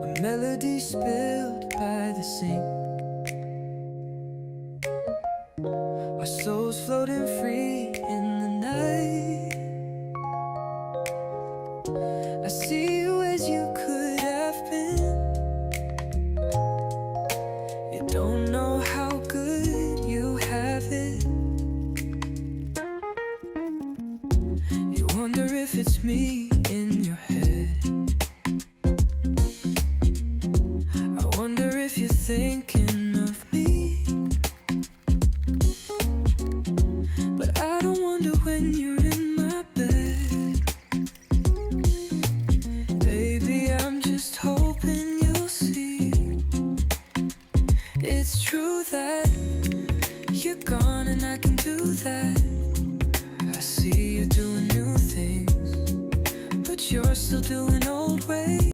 A melody spilled by the sink. Our souls floating free in the night. I see you as you could have been. You don't know how good you have it. You wonder if it's me in your head. I wonder if you're thinking of me. But I don't wonder when you're in my bed. Baby, I'm just hoping you'll see. It's true that you're gone and I can do that. I see you doing new things, but you're still doing old